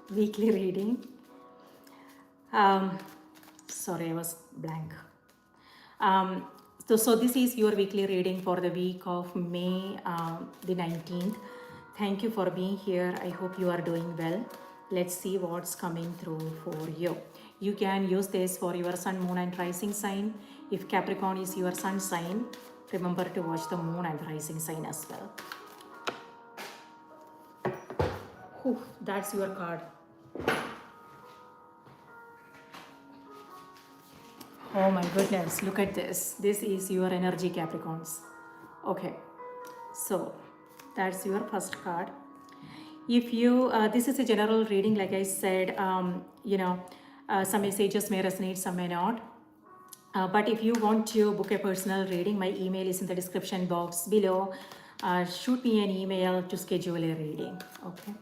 weekly reading. Um, Sorry, I was blank. Um, so this is your weekly reading for the week of May the 19th. Thank you for being here. I hope you are doing well. Let's see what's coming through for you. You can use this for your sun, moon, and rising sign. If Capricorn is your sun sign, remember to watch the moon and rising sign as well. Whew, that's your card. Oh my goodness, look at this. This is your energy, Capricorns. Okay, so that's your first card. If you, this is a general reading, like I said, some messages may resonate, some may not. But if you want to book a personal reading, my email is in the description box below. Shoot me an email to schedule a reading. Okay.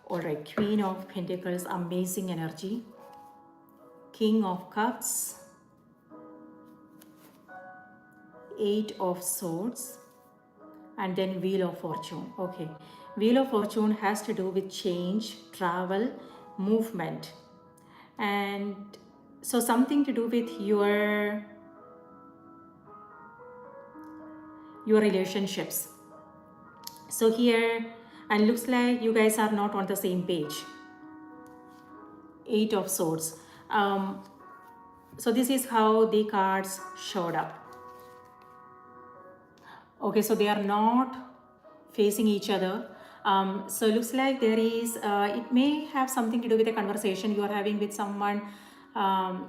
All right. Queen of Pentacles, amazing energy. King of Cups. Eight of Swords. And then Wheel of Fortune. Okay. Wheel of Fortune has to do with change, travel, movement. And so something to do with your relationships. So here, and looks like you guys are not on the same page. Eight of Swords. So this is how the cards showed up. Okay, so they are not facing each other. So it looks like there is, it may have something to do with a conversation you are having with someone,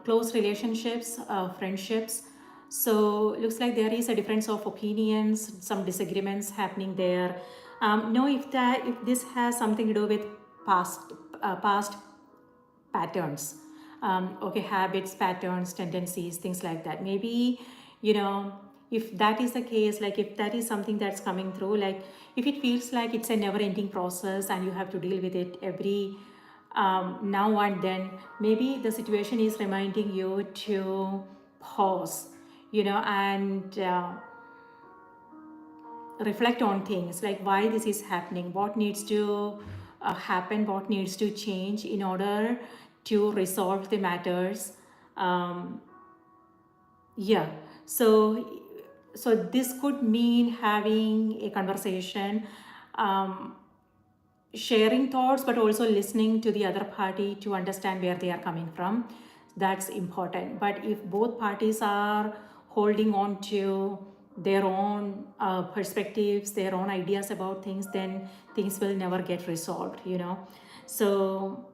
close relationships, friendships. So it looks like there is a difference of opinions, some disagreements happening there. Know if this has something to do with past patterns. Okay, habits, patterns, tendencies, things like that. Maybe, if that is the case, like if that is something that's coming through, like if it feels like it's a never-ending process and you have to deal with it every now and then, maybe the situation is reminding you to pause, and reflect on things like why this is happening, what needs to happen, what needs to change in order to resolve the matters. Yeah, so this could mean having a conversation, sharing thoughts, but also listening to the other party to understand where they are coming from. That's important. But if both parties are holding on to their own perspectives, their own ideas about things, then things will never get resolved, So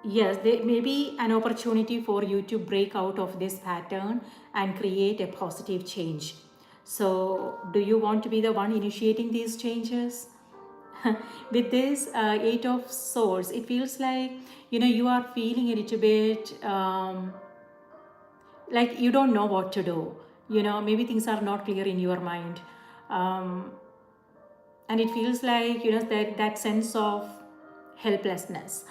yes, there may be an opportunity for you to break out of this pattern and create a positive change. So do you want to be the one initiating these changes? With this Eight of Swords, it feels like, you are feeling a little bit like you don't know what to do. Maybe things are not clear in your mind. And it feels like, that sense of helplessness.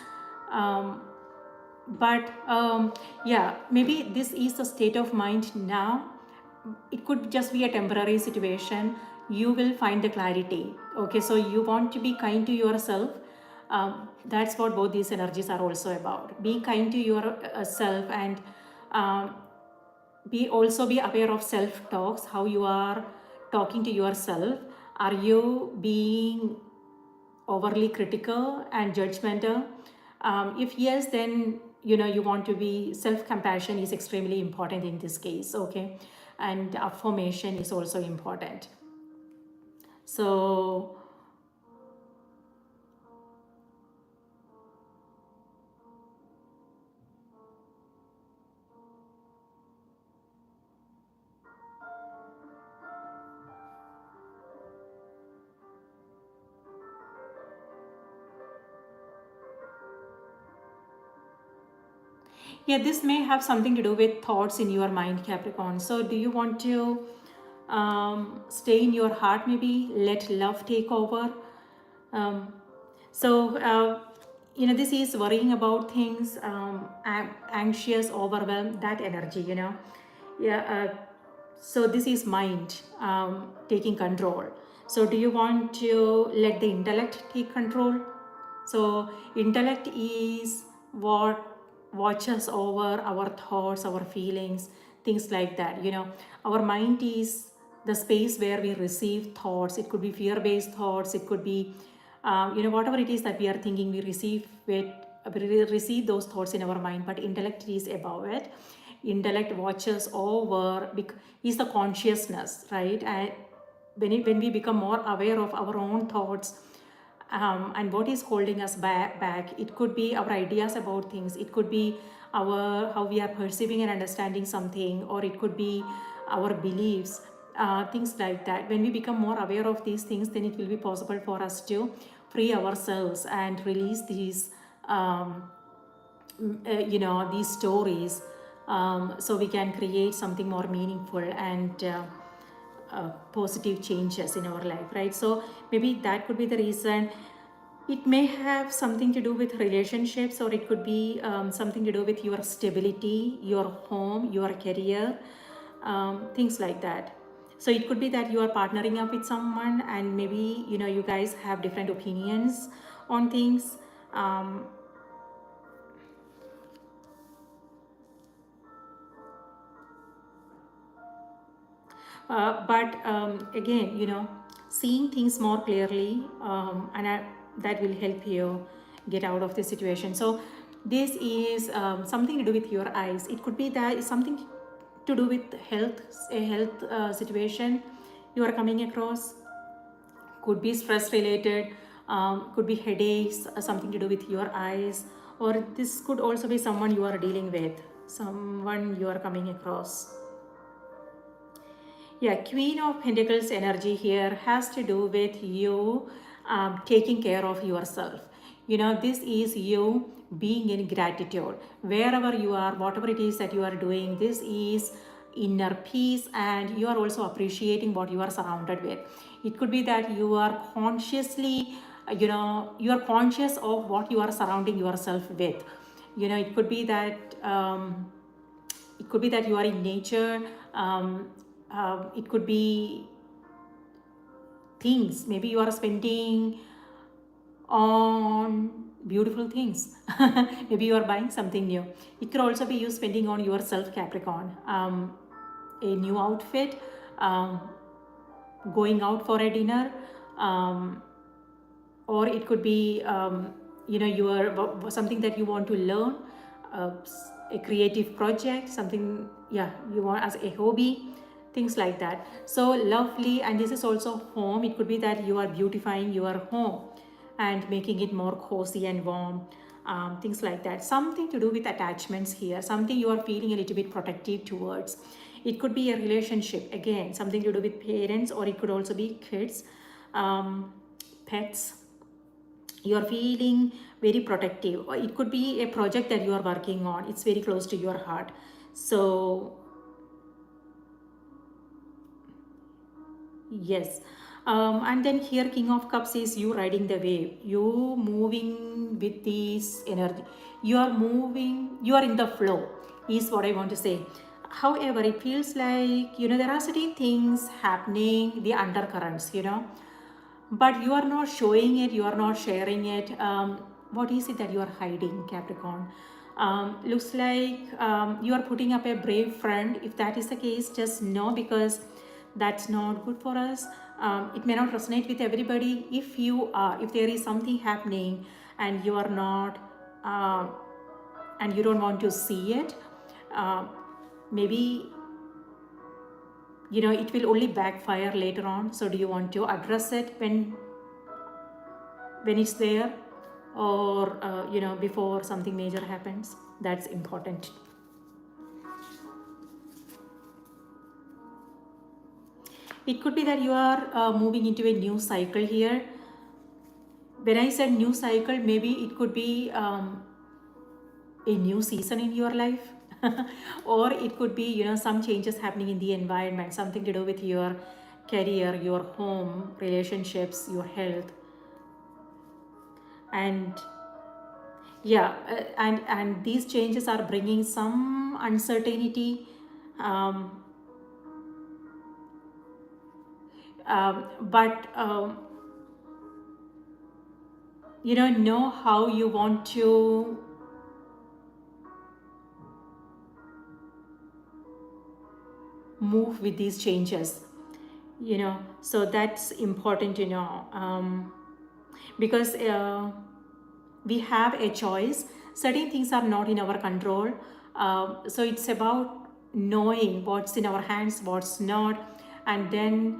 But yeah, maybe this is the state of mind now. It could just be a temporary situation. You will find the clarity. Okay, so you want to be kind to yourself. That's what both these energies are also about. Be kind to yourself, and be aware of self talks, how you are talking to yourself. Are you being overly critical and judgmental? If yes, then you want to be, self-compassion is extremely important in this case. Okay, and affirmation is also important. So yeah, this may have something to do with thoughts in your mind, Capricorn. So do you want to stay in your heart, maybe let love take over? This is worrying about things, anxious, overwhelmed, that energy, Yeah. So this is mind taking control. So do you want to let the intellect take control? So intellect is what watches over our thoughts, our feelings, things like that. Our mind is the space where we receive thoughts. It could be fear-based thoughts. It could be, whatever it is that we are thinking, we receive those thoughts in our mind. But intellect is above it. Intellect watches over, is the consciousness, right? And when we become more aware of our own thoughts, and what is holding us back, it could be our ideas about things, it could be our how we are perceiving and understanding something, or it could be our beliefs, things like that. When we become more aware of these things, then it will be possible for us to free ourselves and release these these stories, so we can create something more meaningful and positive changes in our life, right? So maybe that could be the reason. It may have something to do with relationships, or it could be something to do with your stability, your home, your career, things like that. So it could be that you are partnering up with someone, and maybe you guys have different opinions on things. But again, seeing things more clearly, that will help you get out of this situation. So this is something to do with your eyes. It could be that it's something to do with health, a health situation you are coming across. Could be stress related, could be headaches, something to do with your eyes, or this could also be someone you are dealing with, someone you are coming across. Yeah, Queen of Pentacles energy here has to do with you taking care of yourself. This is you being in gratitude. Wherever you are, whatever it is that you are doing, this is inner peace, and you are also appreciating what you are surrounded with. It could be that you are consciously, you are conscious of what you are surrounding yourself with. It could be that you are in nature. It could be things, maybe you are spending on beautiful things. Maybe you are buying something new. It could also be you spending on yourself, Capricorn, a new outfit, um, going out for a dinner, um, or it could be your something that you want to learn, uh, a creative project, something, yeah, you want as a hobby, things like that. So lovely. And this is also home. It could be that you are beautifying your home and making it more cozy and warm, things like that. Something to do with attachments here, something you are feeling a little bit protective towards. It could be a relationship, again, something to do with parents, or it could also be kids, pets. You are feeling very protective, or it could be a project that you are working on, it's very close to your heart. So yes. And then here, King of Cups is you riding the wave, you moving with this energy, you are moving, you are in the flow, is what I want to say. However, it feels like, there are certain things happening, the undercurrents, but you are not showing it, you are not sharing it. What is it that you are hiding, Capricorn? Looks like you are putting up a brave front. If that is the case, just know, because that's not good for us. It may not resonate with everybody. If there is something happening and you are not, and you don't want to see it, uh, maybe it will only backfire later on. So do you want to address it when it's there, or before something major happens? That's important. It could be that you are moving into a new cycle here. When I said new cycle, maybe it could be a new season in your life. Or it could be some changes happening in the environment, something to do with your career, your home, relationships, your health. And yeah, and these changes are bringing some uncertainty, um, but know how you want to move with these changes, so that's important, because we have a choice. Certain things are not in our control, so it's about knowing what's in our hands, what's not, and then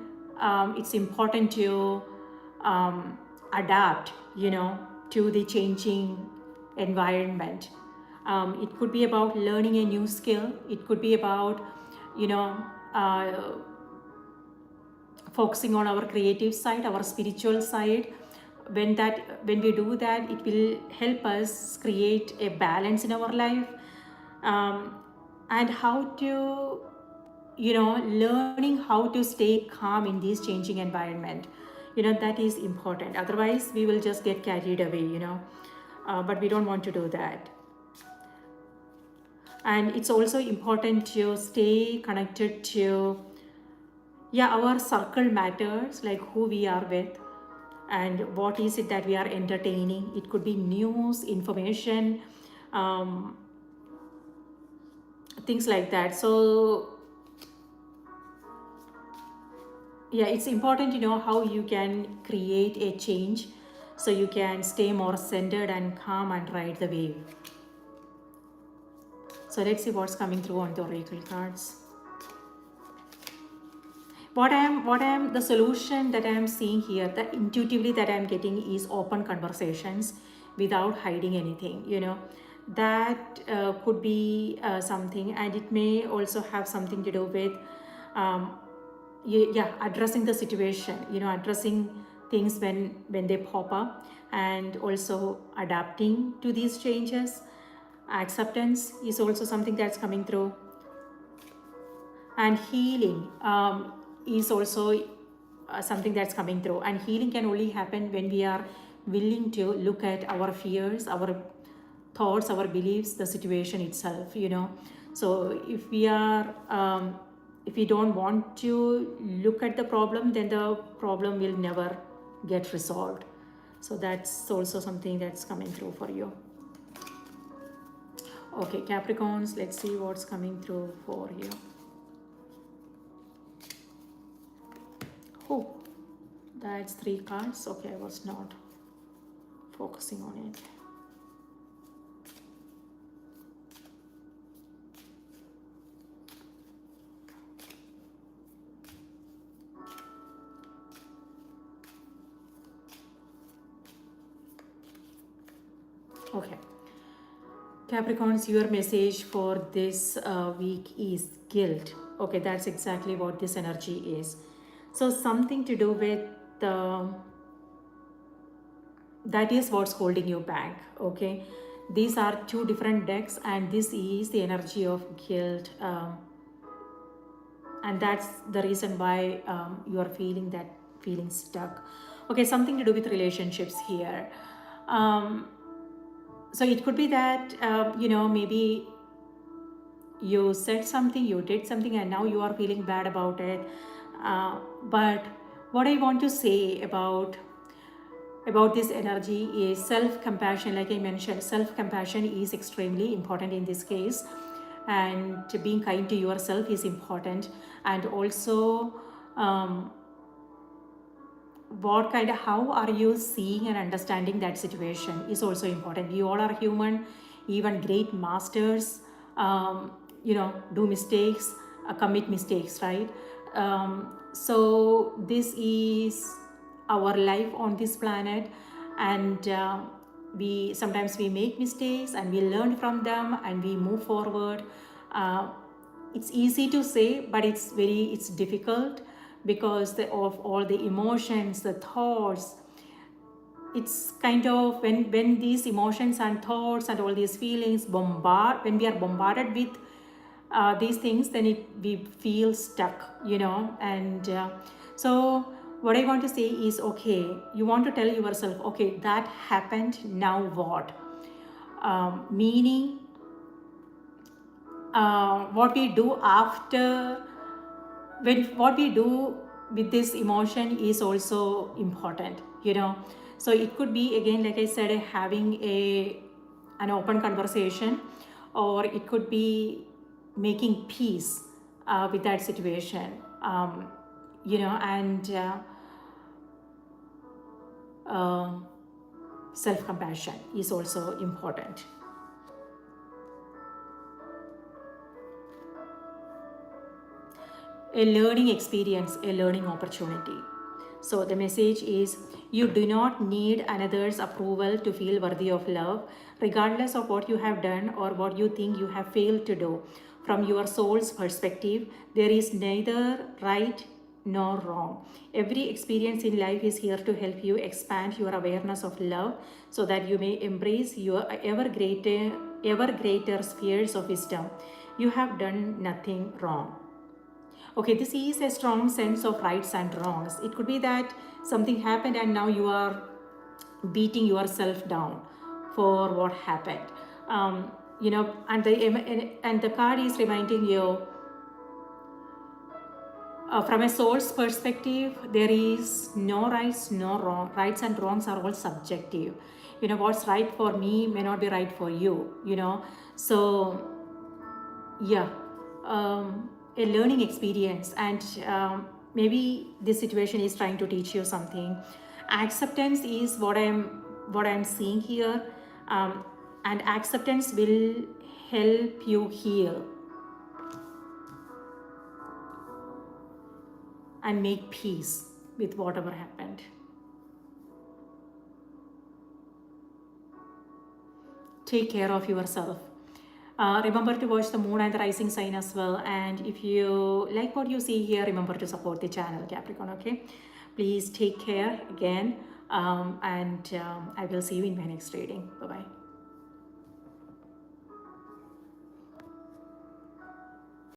it's important to adapt, to the changing environment. It could be about learning a new skill. It could be about, you know, uh, focusing on our creative side, our spiritual side. When we do that, it will help us create a balance in our life, um, and how to, learning how to stay calm in this changing environment. That is important. Otherwise, we will just get carried away. But we don't want to do that. And it's also important to stay connected to, our circle matters, like who we are with and what is it that we are entertaining. It could be news, information, um, things like that. So yeah, it's important to know how you can create a change so you can stay more centered and calm and ride the wave. So let's see what's coming through on the oracle cards. The solution that I am seeing here, that intuitively that I am getting, is open conversations without hiding anything. That could be something, and it may also have something to do with addressing the situation, addressing things when they pop up, and also adapting to these changes. Acceptance is also something that's coming through, and healing is also something that's coming through. And healing can only happen when we are willing to look at our fears, our thoughts, our beliefs, the situation itself. So if we don't want to look at the problem, then the problem will never get resolved. So that's also something that's coming through for you. Okay, Capricorns, let's see what's coming through for you. Oh, that's 3 cards. Okay, I was not focusing on it. Okay. Capricorns, your message for this week is guilt. Okay, that's exactly what this energy is. So something to do with that is what's holding you back. Okay, these are 2 different decks, and this is the energy of guilt, and that's the reason why you are feeling stuck. Okay, something to do with relationships here. So it could be that maybe you said something, you did something, and now you are feeling bad about it. But what I want to say about this energy is self-compassion. Like I mentioned, self-compassion is extremely important in this case, and being kind to yourself is important. And also how are you seeing and understanding that situation is also important. We all are human. Even great masters do mistakes, commit mistakes, right? So this is our life on this planet, and we sometimes make mistakes and we learn from them and we move forward. It's easy to say, but it's difficult, because of all the emotions, the thoughts. It's kind of when these emotions and thoughts and all these feelings when we are bombarded with these things, then we feel stuck, and so what I want to say is, okay, you want to tell yourself, okay, that happened, now what? Meaning, what we do after, what we do with this emotion is also important. So it could be, again, like I said, having an open conversation, or it could be making peace with that situation, and self-compassion is also important. A learning experience, a learning opportunity. So the message is, you do not need another's approval to feel worthy of love, regardless of what you have done or what you think you have failed to do. From your soul's perspective, there is neither right nor wrong. Every experience in life is here to help you expand your awareness of love, so that you may embrace your ever greater spheres of wisdom. You have done nothing wrong. Okay, this is a strong sense of rights and wrongs. It could be that something happened and now you are beating yourself down for what happened. And the card is reminding you, from a soul's perspective, there is no rights, no wrong. Rights and wrongs are all subjective. What's right for me may not be right for you. So yeah, a learning experience, and maybe this situation is trying to teach you something. Acceptance is what I'm seeing here, and acceptance will help you heal and make peace with whatever happened. Take care of yourself. Remember to watch the moon and the rising sign as well. And if you like what you see here, remember to support the channel, Capricorn. Okay, please take care again, and I will see you in my next reading. Bye bye.